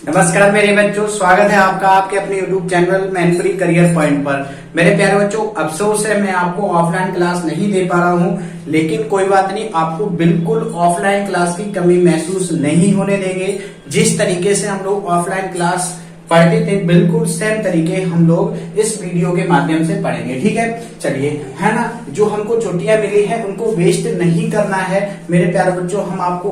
नमस्कार मेरे बच्चों, स्वागत है आपका आपके अपने YouTube channel Mainpuri career point पर। मेरे प्यारे बच्चों, अफसोस है मैं आपको ऑफलाइन क्लास नहीं दे पा रहा हूं, लेकिन कोई बात नहीं, आपको बिल्कुल ऑफलाइन क्लास की कमी महसूस नहीं होने देंगे। जिस तरीके से हम लोग ऑफलाइन क्लास पढ़ते थे, बिल्कुल सेम तरीके हम लोग इस वीडियो के माध्यम से पढ़ेंगे। ठीक है, चलिए, है ना। जो हमको छुट्टियां मिली है उनको वेस्ट नहीं करना है मेरे प्यारे बच्चों। हम आपको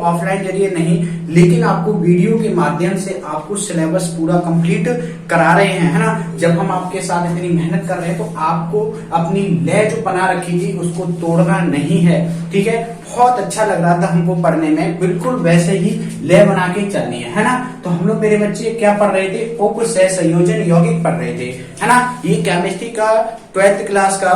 ऑफलाइन जरिए नहीं, लेकिन आपको वीडियो के माध्यम से आपको सिलेबस पूरा कंप्लीट करा रहे हैं, है ना। जब हम आपके साथ इतनी मेहनत कर रहे हैं तो आपको अपनी लय जो बना रखी थी उसको तोड़ना नहीं है। ठीक है, बहुत अच्छा लग रहा था हमको पढ़ने में, बिल्कुल वैसे ही लय बना के चलनी है ना। तो हम लोग मेरे बच्चे क्या पढ़ रहे थे? उपसय संयोजन यौगिक पढ़ रहे थे, है ना। ये केमिस्ट्री का 12th क्लास का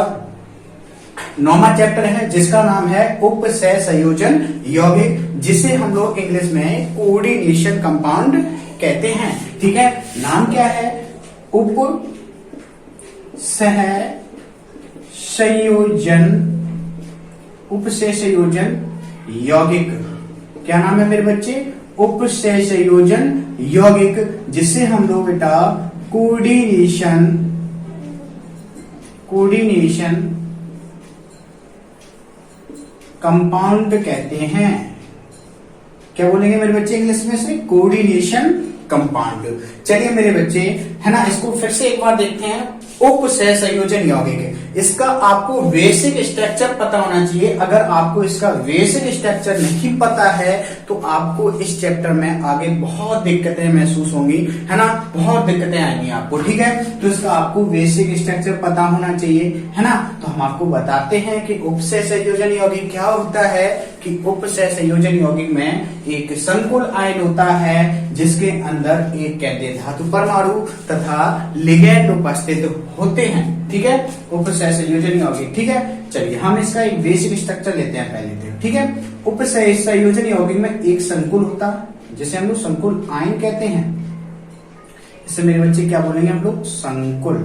9वां चैप्टर है, जिसका नाम है उपसय संयोजन यौगिक, जिसे हम लोग इंग्लिश में कोऑर्डिनेशन कंपाउंड कहते हैं। ठीक है, नाम क्या है? उपसय संयोजन यौगिक। क्या नाम है मेरे बच्चे? उपसय संयोजन यौगिक, जिसे हम लोग बेटा कोऑर्डिनेशन कंपाउंड कहते हैं। क्या बोलेंगे मेरे बच्चे इंग्लिश में से? Coordination compound. चलिए मेरे बच्चे, है ना, इसको फिर से एक बार देखते हैं। उपसय संयोजन यौगिक, इसका आपको बेसिक स्ट्रक्चर पता होना चाहिए। अगर आपको इसका बेसिक स्ट्रक्चर नहीं पता है तो आपको इस चैप्टर में आगे बहुत दिक्कतें महसूस होंगी, है ना, बहुत दिक्कतें आएंगी आपको। ठीक है, तो इसका आपको बेसिक स्ट्रक्चर पता होना चाहिए, है ना। तो हम आपको बताते हैं कि उपसय संयोजन यौगिक क्या होता है। कि उपसय संयोजन यौगिक में एक संकुल आयन होता है, जिसके अंदर एक केंद्रीय धातु परमाणु तथा लिगैंड उपस्थित होते हैं। ठीक है, उपसय संयोजन यौगिक। ठीक है, चलिए हम इसका एक बेसिक स्ट्रक्चर लेते हैं पहले से। ठीक है, उपसय संयोजन यौगिक में एक संकुल होता है, जिसे हम लोग संकुल आयन कहते हैं। इससे मेरे बच्चे क्या बोलेंगे हम लोग? संकुल।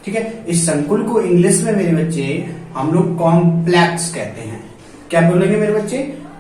ठीक है, इस संकुल को इंग्लिश में मेरे बच्चे हम लोग कॉम्प्लेक्स कहते हैं। क्या बोलेंगे मेरे बच्चे?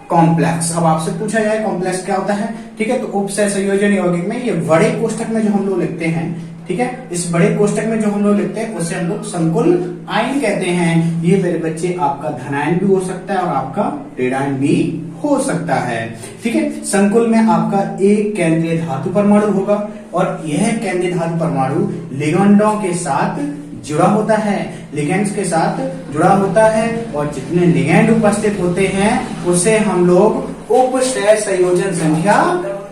कॉम्प्लेक्स। अब आपसे पूछा जाए कॉम्प्लेक्स क्या होता है? ठीक है, तो उपसय संयोजन यौगिक में ये बड़े कोष्ठक में जो हम लोग लिखते हैं, ठीक है, इस बड़े कोष्ठक में जो हम लोग लिखते हैं उसे हम लोग संकुल आयन कहते हैं। ये मेरे बच्चे आपका धनायन भी हो सकता है और आपका ऋणायन भी हो सकता है। ठीक है, संकुल में आपका एक केंद्रीय धातु परमाणु होगा और यह केंद्रीय धातु परमाणु लिगैंडों के साथ जुड़ा होता है, लिगैंड्स के साथ जुड़ा होता है, और जितने लिगैंड उपस्थित होते हैं उसे हम लोग उपसय संयोजन संख्या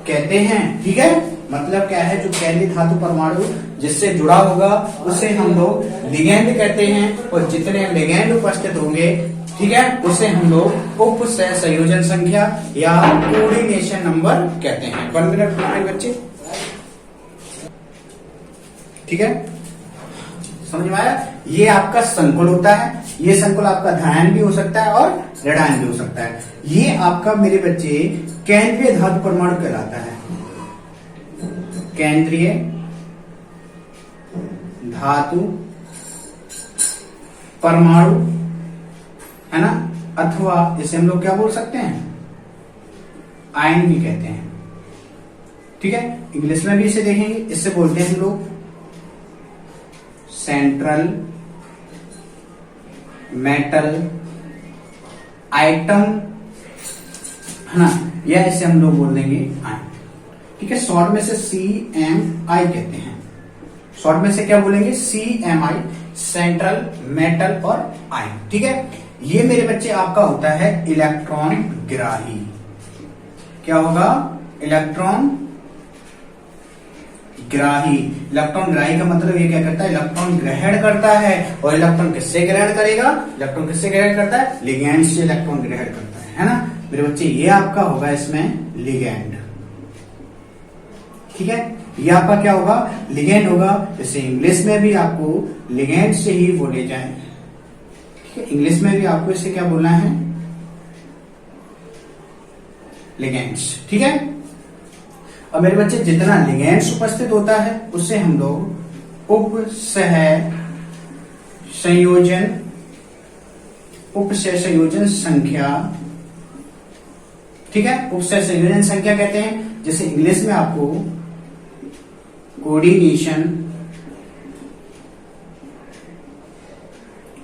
कहते हैं। ठीक है, मतलब क्या है? जो केंद्रीय धातु परमाणु जिससे जुड़ा होगा उसे हम लोग लिगैंड कहते हैं, और जितने लिगैंड उपस्थित होंगे, ठीक है, उसे हम लोग उपसय संयोजन संख्या या कोऑर्डिनेशन नंबर कहते हैं। 1 मिनट मेरे बच्चे। ठीक है, समझ में आया? ये आपका संकुल होता है। ये संकुल आपका धनायन भी हो सकता है और ऋणायन भी हो सकता है। ये आपका मेरे बच्चे केंद्रीय धातु परमाणु कहलाता है। केंद्रीय धातु परमाणु, है ना, अथवा इसे हम लोग क्या बोल सकते हैं? आयन भी कहते हैं। ठीक है, इंग्लिश में भी इसे देखेंगे, इससे बोलते हैं हम लोग सेंट्रल मेटल आइटम, है ना, या इसे हम लोग बोल देंगे आयन। ठीक है, शॉर्ट में से CMI कहते हैं। शॉर्ट में से क्या बोलेंगे? CMI, सेंट्रल मेटल और आयन। ठीक है, ये मेरे बच्चे आपका होता है इलेक्ट्रॉन ग्राही। क्या होगा? इलेक्ट्रॉन ग्राही। इलेक्ट्रॉन ग्राही का मतलब ये क्या करता है? इलेक्ट्रॉन ग्रहण करता है। और इलेक्ट्रॉन किससे ग्रहण करेगा? इलेक्ट्रॉन किससे ग्रहण करता है? लिगैंड से इलेक्ट्रॉन ग्रहण करता है ना मेरे बच्चे। ये आपका होगा इसमें लिगैंड। ठीक है, ये आपका क्या होगा? लिगैंड होगा। जैसे इंग्लिश में भी आपको लिगैंड से ही बोले जाए। ठीक है, इंग्लिश में भी आपको इसे क्या बोलना है? लिगैंड्स। ठीक है, अब मेरे बच्चे जितना लिगैंड्स उपस्थित होता है उससे हम लोग उपसय संयोजन संख्या ठीक है, उपसय संयोजन संख्या कहते हैं, जैसे इंग्लिश में आपको कोऑर्डिनेशन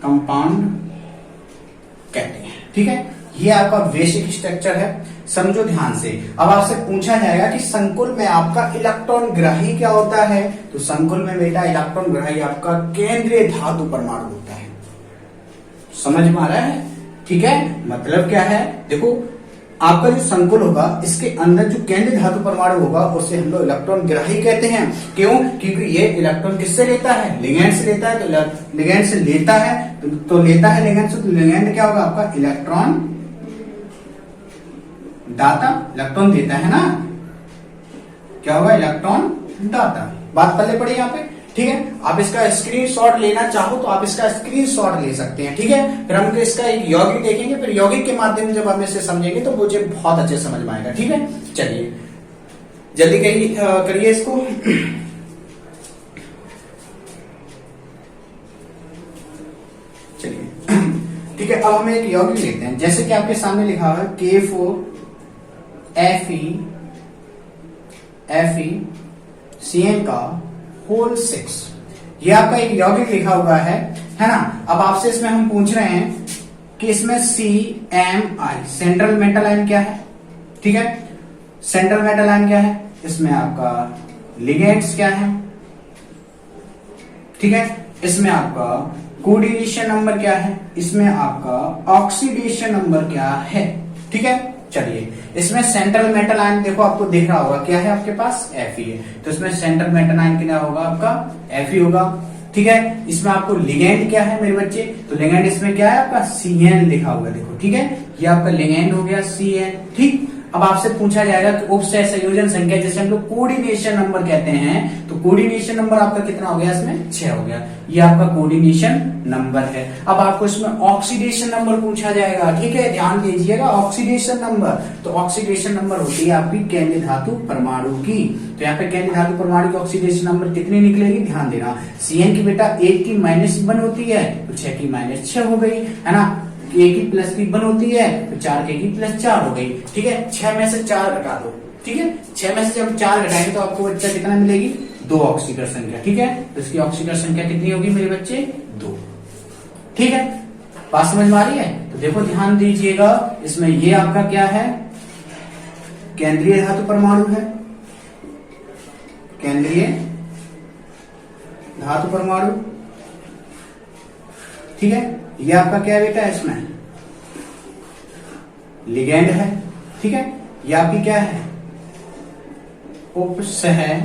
कंपाउंड कहते हैं। ठीक है, ये आपका बेसिक स्ट्रक्चर है, समझो ध्यान से। अब आपसे पूछा जाएगा कि संकुल में आपका इलेक्ट्रॉन ग्राही क्या होता है, तो संकुल में बेटा इलेक्ट्रॉन ग्राही आपका केंद्रीय धातु परमाणु होता है। समझ में आ रहा है? ठीक है, मतलब क्या है, देखो आपका जो संकुल होगा इसके अंदर जो केंद्रीय धातु परमाणु होगा उसे हम लोग इलेक्ट्रॉन ग्राही कहते हैं। क्यों? क्योंकि ये इलेक्ट्रॉन किससे लेता है, लिगेंड से लेता है, तो लिगेंड से लेता है तो लेता है लिगेंड से, तो लिगेंड क्या होगा आपका इलेक्ट्रॉन दाता, इलेक्ट्रॉन देता है ना, क्या होगा इलेक्ट्रॉन दाता। बात पहले पड़ी यहाँ पे। ठीक है, आप इसका स्क्रीनशॉट लेना चाहो तो आप इसका स्क्रीनशॉट ले सकते हैं। ठीक है, फिर हम इसका एक यौगिक देखेंगे, फिर यौगिक के माध्यम से जब हम इसे समझेंगे तो मुझे बहुत अच्छे समझ में आएगा। ठीक है, चलिए जल्दी करिए इसको। चलिए ठीक है, अब हम एक यौगिक लेते हैं, जैसे कि आपके सामने लिखा हुआ है K4Fe का होल 6, ये आपका एक यौगिक लिखा हुआ है ना। अब आपसे इसमें हम पूछ रहे हैं कि इसमें CMI सेंट्रल मेटल आयन क्या है। ठीक है, सेंट्रल मेटल आयन क्या है, इसमें आपका लिगेंड्स क्या है। ठीक है, इसमें आपका कोऑर्डिनेशन नंबर क्या है, इसमें आपका ऑक्सीडेशन नंबर क्या है। ठीक है, चलिए इसमें सेंट्रल मेटल आयन देखो आपको दिख रहा होगा, क्या है आपके पास Fe है, तो इसमें सेंट्रल मेटल आयन क्या होगा आपका Fe होगा। ठीक है, इसमें आपको लिगेंड क्या है मेरे बच्चे, तो लिगेंड इसमें क्या है आपका CN लिखा हुआ देखो। ठीक है, ये आपका लिगेंड हो गया CN। ठीक, अब आपसे पूछा जाएगा कि उपसय संयोजन संख्या, जैसे हम लोग कोऑर्डिनेशन नंबर कहते हैं, तो कोऑर्डिनेशन नंबर आपका कितना हो गया, इसमें 6 हो गया, ये आपका कोऑर्डिनेशन नंबर है। अब आपको इसमें ऑक्सीडेशन नंबर पूछा जाएगा। ठीक है, ध्यान दीजिएगा, ऑक्सीडेशन नंबर, तो ऑक्सीडेशन नंबर होती है आपकी केंद्रीय धातु परमाणु की, तो यहाँ पे केंद्रीय धातु परमाणु की ऑक्सीडेशन नंबर कितनी निकलेगी, ध्यान देना। CN की बेटा 8 की -1 होती है, तो 6 की -6 हो गई, है ना। K की +1 होती है, तो 4 K की +4 हो गई। ठीक है, 6 में से 4 घटा दो। ठीक है, 6 में से जब 4 घटाएंगे तो आपको बच्चा कितना मिलेगी, 2 ऑक्सीकरण संख्या। ठीक है, तो इसकी ऑक्सीकरण संख्या कितनी होगी मेरे बच्चे, 2। ठीक है, बात समझ में आ रही है? तो देखो ध्यान दीजिएगा, इसमें ये आपका क्या है, केंद्रीय धातु परमाणु है, केंद्रीय धातु परमाणु। ठीक है, ये आपका क्या बेटा है, इसमें लिगेंड है। ठीक है, ये आपकी क्या है, उपसह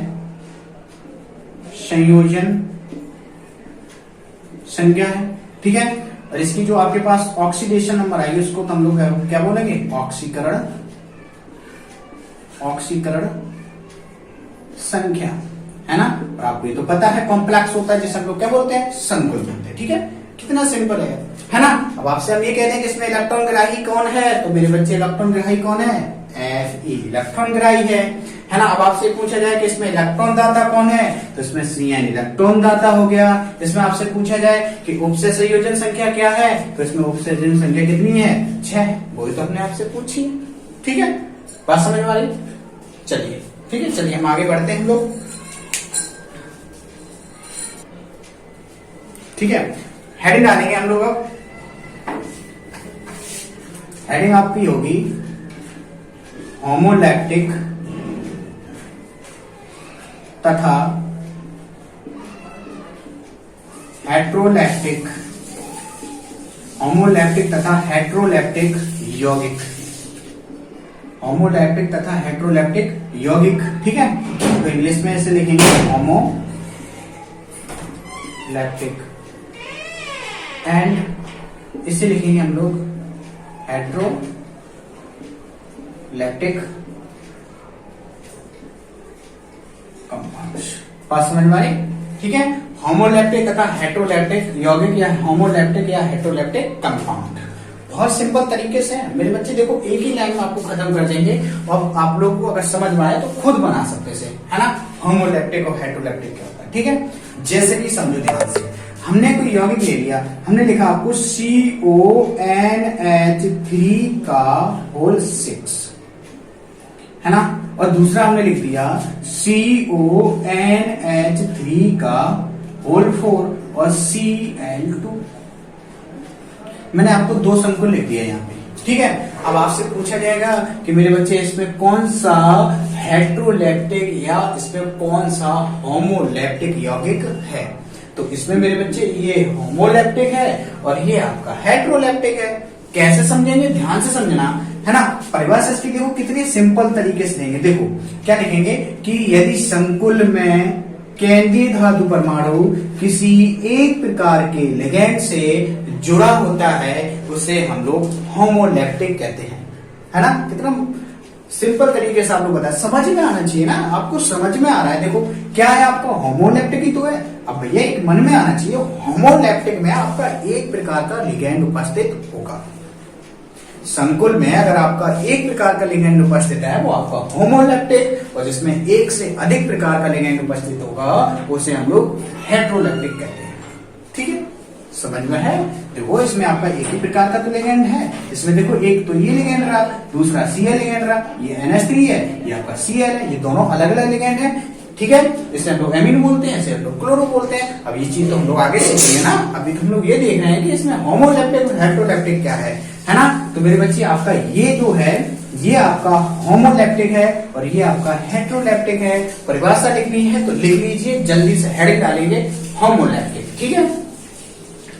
संयोजन संख्या है। ठीक है, और इसकी जो आपके पास ऑक्सीडेशन नंबर आएगी उसको तो हम लोग क्या बोलेंगे, ऑक्सीकरण संख्या, है ना। और आपको ये तो पता है कॉम्प्लेक्स होता है जिसे हम लोग क्या बोलते हैं, संकुल बोलते हैं। ठीक है, कितना सिंपल है ना। अब आपसे हम ये कहते हैं कि इसमें इलेक्ट्रॉन ग्राही कौन है, तो मेरे बच्चे इलेक्ट्रॉन ग्राही कौन है, Fe इलेक्ट्रॉन ग्राही है ना। अब आपसे पूछा जाए कि इसमें इलेक्ट्रॉन दाता कौन है, तो इसमें CN इलेक्ट्रॉन दाता हो गया। इसमें आपसे पूछा जाए कि उपसय संयोजन संख्या क्या है, तो इसमें उपसय संयोजन संख्या कितनी है, 6, वही तो हमने आपसे पूछी। ठीक है, बात समझ में आ रही। चलिए ठीक है, चलिए हम आगे बढ़ते हैं हम लोग। ठीक है, हेडिंग डालेंगे हम लोग। अब हेडिंग आपकी होगी होमोलैक्टिक तथा हेट्रोलैक्टिक, होमोलैक्टिक तथा हेट्रोलैक्टिक यौगिक, होमोलैक्टिक तथा हेट्रोलैक्टिक यौगिक। ठीक है, तो इंग्लिश में इसे लिखेंगे होमोलैक्टिक, एंड इसे लिखेंगे हम लोग हेट्रोलैक्टिक कंपाउंड्स। बात समझ में आई। ठीक है, होमोलैक्टिक तथा हेट्रोलैक्टिक यौगिक या होमोलैक्टिक या हेट्रोलैक्टिक कंपाउंड, बहुत सिंपल तरीके से है मेरे बच्चे। देखो एक ही लाइन में आपको खत्म कर देंगे, और आप लोगों को अगर समझ में आए तो खुद बना सकते से, है ना। होमोलैक्टिक और हेट्रोलैक्टिक क्या होता है। ठीक है, जैसे कि समझो ध्यान से, हमने कोई यौगिक ले लिया, हमने लिखा आपको CONH3 का होल 6। है ना, और दूसरा हमने लिख दिया CONH3 का होल 4 और Cl2। मैंने आपको दो संकुल लिख दिया यहाँ पे, ठीक है। अब आपसे पूछा जाएगा कि मेरे बच्चे इसमें कौन सा हेट्रोलैप्टिक या इसमें कौन सा होमोलैप्टिक यौगिक है। तो इसमें मेरे बच्चे ये होमोलैप्टिक है और ये आपका हेट्रोलैप्टिक है। कैसे समझेंगे, ध्यान से समझना, है ना। परिभाषा इसकी देखो कितनी सिंपल तरीके से देंगे। देखो क्या लिखेंगे कि यदि संकुल में केंद्रीय धातु परमाणु किसी एक प्रकार के लिगैंड से जुड़ा होता है उसे हम लोग होमोलैप्टिक कहते हैं, है ना। कितना सिंपल तरीके से आप लोग बताया, समझ में आना चाहिए ना, आपको समझ में आ रहा है। देखो क्या है आपका होमोलैप्टिक ही तो है। अब भैया एक मन में आना चाहिए, होमोलैप्टिक में आपका एक प्रकार का लिगैंड उपस्थित होगा। संकुल में अगर आपका एक प्रकार का लिगैंड उपस्थित है वो आपका होमोलैप्टिक, और जिसमें एक से अधिक प्रकार का लिगैंड उपस्थित होगा उसे हम लोग हेट्रोलैप्टिक कहते हैं। ठीक है, समझ में है। देखो इसमें आपका एक ही प्रकार का तो लिगैंड है, इसमें देखो एक तो ये लिगैंड रहा, दूसरा Cl लिगैंड रहा, ये NH3 है, ये आपका Cl है, ये दोनों अलग अलग लिगैंड है। ठीक है, इसे हम लोग एमीन बोलते हैं, इसे हम लोग क्लोरो बोलते हैं। अब ये चीज तो हम लोग आगे सीखेंगे ना, अभी तो हम लोग ये देख रहे हैं कि इसमें होमोलैप्टिक और हेट्रोलैप्टिक क्या है ना। तो मेरे बच्चे आपका ये जो है ये आपका होमोलैप्टिक है और ये आपका हेट्रोलैप्टिक है। परिभाषा लिखनी है तो लिख लीजिए, जल्दी से हेडिंग डालेंगे होमोलैप्टिक। ठीक है,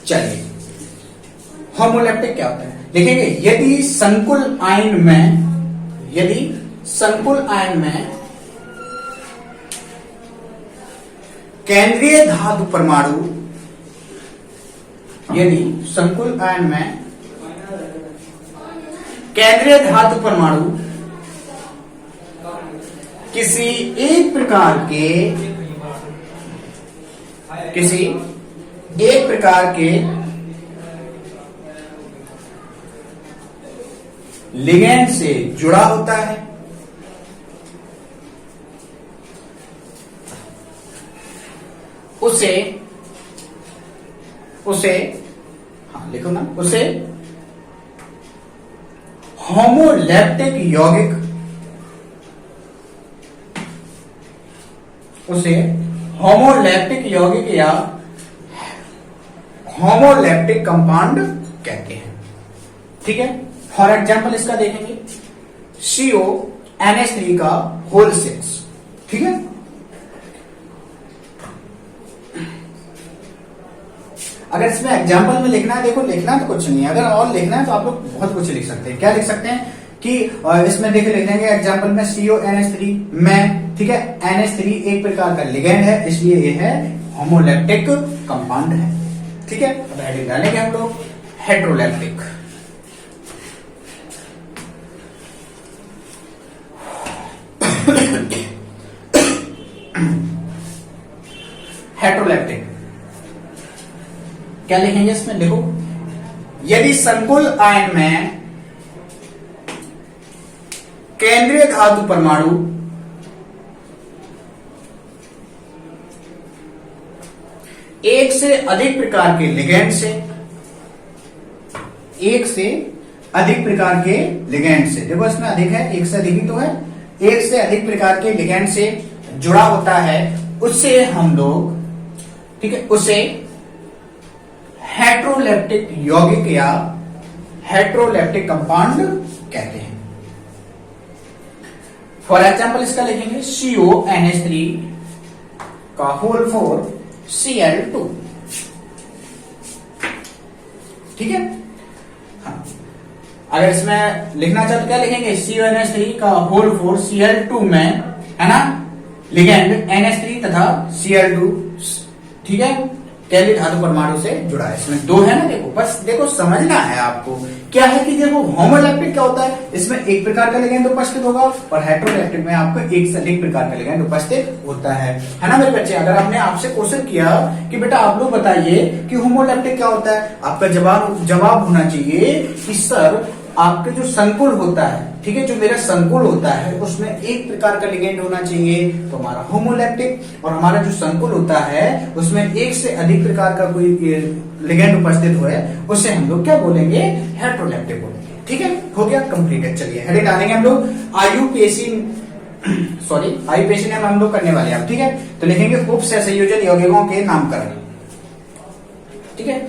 चलिए होमोलैप्टिक क्या होता है लिखेंगे। यदि संकुल आयन में केंद्रीय धातु परमाणु, यदि संकुल आयन में केंद्रीय धातु परमाणु किसी एक प्रकार के लिगैंड से जुड़ा होता है, उसे हाँ लिखो ना, उसे होमोलैप्टिक यौगिक या होमोलैप्टिक कंपाउंड कहते हैं। ठीक है, फॉर एग्जाम्पल इसका देखेंगे CONH3 का होल 6। ठीक है, अगर इसमें एग्जाम्पल में लिखना है, देखो लिखना तो कुछ नहीं है, अगर और लिखना है तो आप लोग बहुत कुछ लिख सकते हैं। क्या लिख सकते हैं कि इसमें देख लेंगे एग्जाम्पल में CONH3 में, ठीक है, NH3 एक प्रकार का लिगैंड है इसलिए ये है होमोलैप्टिक कंपाउंड है। ठीक है, अब हेडिंग डालेंगे हम लोग हेट्रोलैप्टिक। हेट्रोलैप्टिक क्या लिखेंगे इसमें, देखो यदि संकुल आयन में केंद्रीय धातु परमाणु एक से अधिक प्रकार के लिगैंड से, देखो इसमें अधिक है, एक से अधिक ही तो है, एक से अधिक प्रकार के लिगैंड से जुड़ा होता है, उससे हम लोग, ठीक है, उसे हेट्रोलैप्टिक यौगिक या हेट्रोलैप्टिक कंपाउंड कहते हैं। फॉर एग्जाम्पल इसका लिखेंगे CONH3 का होल 4 Cl2। ठीक है, हाँ, अगर इसमें लिखना चाहो तो क्या लिखेंगे, CONH3 का होल 4 Cl2 में, है ना, लिगैंड NH3 तथा Cl2, ठीक है, केंद्रीय धातु परमाणु से जुड़ा है। इसमें दो है ना, देखो बस देखो समझना है आपको क्या है कि देखो होमोलैप्टिक क्या होता है, इसमें एक प्रकार का लिगैंड उपस्थित होगा और हेट्रोलैप्टिक में आपको एक से अधिक प्रकार का लिगैंड उपस्थित होता है ना मेरे बच्चे। अगर आपने आपसे क्वेश्चन किया कि बेटा आप लोग बताइए कि होमोलैप्टिक क्या होता है, आपका जवाब होना चाहिए कि सर आपके जो संकुल होता है, ठीक है, जो मेरा संकुल होता है उसमें एक प्रकार का लिगैंड होना चाहिए तो हमारा होमोलैप्टिक, और हमारा जो संकुल होता है उसमें एक से अधिक प्रकार का कोई लिगैंड उपस्थित हो है उसे हम लोग क्या बोलेंगे, हेट्रोलैप्टिक बोलेंगे। ठीक है, हो गया कंप्लीटेड। चलिए हेडिंग डालेंगे हम लोग आयुपेशी नाम हम लोग करने वाले हैं, ठीक है। तो लिखेंगे उप सहसंयोजन यौगिकों के नामकरण, ठीक है।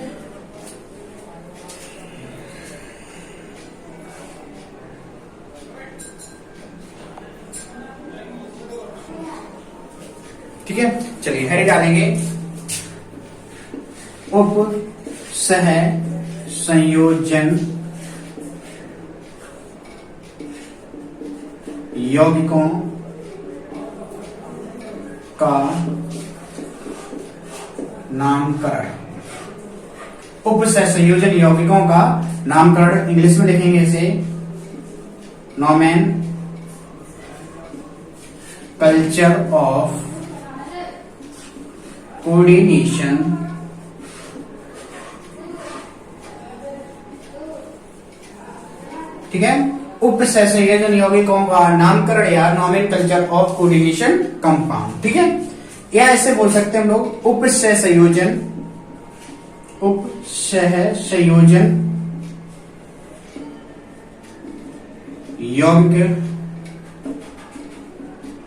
ठीक है, चलिए हेडिंग डालेंगे उप सह संयोजन यौगिकों का नामकरण। उप सहसंयोजन यौगिकों का नामकरण इंग्लिश में लिखेंगे इसे नोमेन कल्चर ऑफ कोऑर्डिनेशन ठीक है। उप सहसंयोजन यौगिकों का नामकरण या नोमेनकल्चर ऑफ कोऑर्डिनेशन कंपाउंड, ठीक है। या ऐसे बोल सकते हैं हम लोग उप सहसंयोजन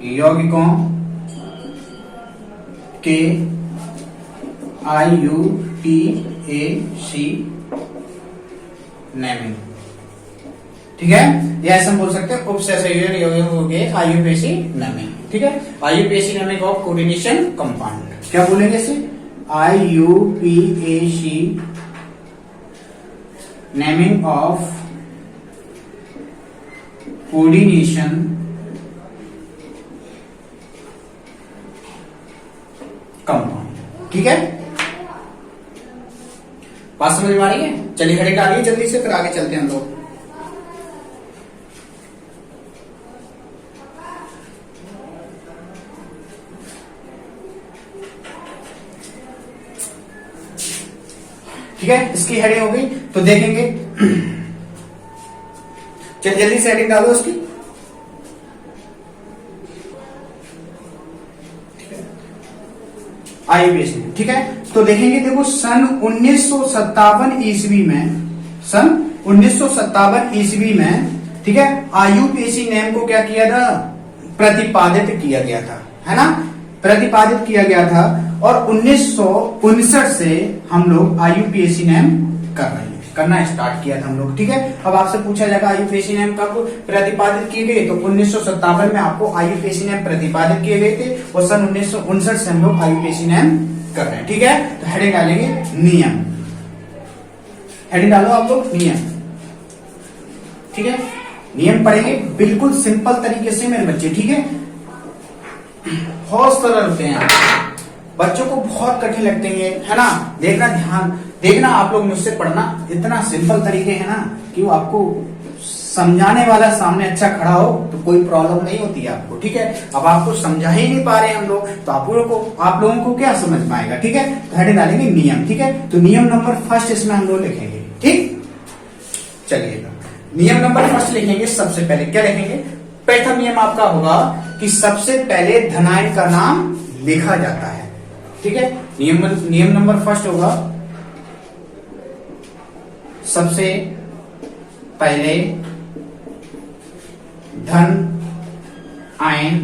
यौगिकों के IUPAC नेमिंग, ठीक है। या ऐसा हम बोल सकते हैं उप सहसंयोजन यौगिकों के IUPAC नेमिंग, ठीक है। IUPAC naming of coordination compound, क्या बोलेंगे इसे IUPAC naming of coordination compound, ठीक है। बात समझ में आ रही है? चलिए हेडिंग डालिए जल्दी से, फिर आगे चलते हैं हम लोग। ठीक है, इसकी हेडिंग हो गई, तो देखेंगे चलिए जल्दी से हेडिंग डालो उसकी। आईयूपीएसी, ठीक है। तो देखेंगे, देखो सन 1957 ईस्वी में, ठीक है, आईयूपीएसी नेम को क्या किया था, प्रतिपादित किया गया था, है ना, प्रतिपादित किया गया था। और 1959 से हम लोग आईयूपीएसी नेम करना स्टार्ट किया था हम लोग, ठीक है। अब आपसे पूछा जाएगा आईयूपीएसी नेम कब प्रतिपादित किए गए, तो 1957 में आपको आईयूपीएसी नेम प्रतिपादित किए गए थे, और सन 1959 से हम लोग आईयूपीएसी नेम कर रहे हैं, ठीक है। तो हेडिंग डालेंगे नियम, हेडिंग डालो आप लोग नियम, ठीक है। नियम पढ़ेंगे बिल्कुल सिंपल तरीके से मेरे बच्चे, ठीक है। बहुत सरल होते हैं, बच्चों को बहुत कठिन लगते हैं, है ना। देखना, ध्यान देखना, आप लोग मुझसे पढ़ना, इतना सिंपल तरीके है ना कि वो आपको समझाने वाला सामने अच्छा खड़ा हो तो कोई प्रॉब्लम नहीं होती है आपको, ठीक है। अब आपको समझा ही नहीं पा रहे हम लोग, तो आप लोगों को क्या समझ में आएगा, ठीक है। तो हेडिंग डालेंगे नियम, ठीक है। तो नियम नंबर फर्स्ट इसमें हम लोग लिखेंगे, ठीक। चलिए नियम नंबर फर्स्ट लिखेंगे, सबसे पहले क्या लिखेंगे, प्रथम नियम आपका होगा कि सबसे पहले धनायन का नाम लिखा जाता है, ठीक है। नियम नंबर फर्स्ट होगा सबसे पहले धन आयन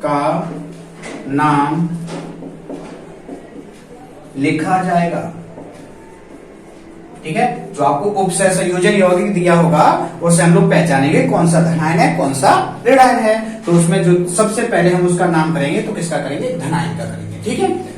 का नाम लिखा जाएगा, ठीक है। जो आपको उप सहसंयोजन यौगिक दिया होगा उससे हम लोग पहचानेंगे कौन सा धनायन है कौन सा ऋणायन है। तो उसमें जो सबसे पहले हम उसका नाम करेंगे तो किसका करेंगे, धनायन का करेंगे, ठीक है।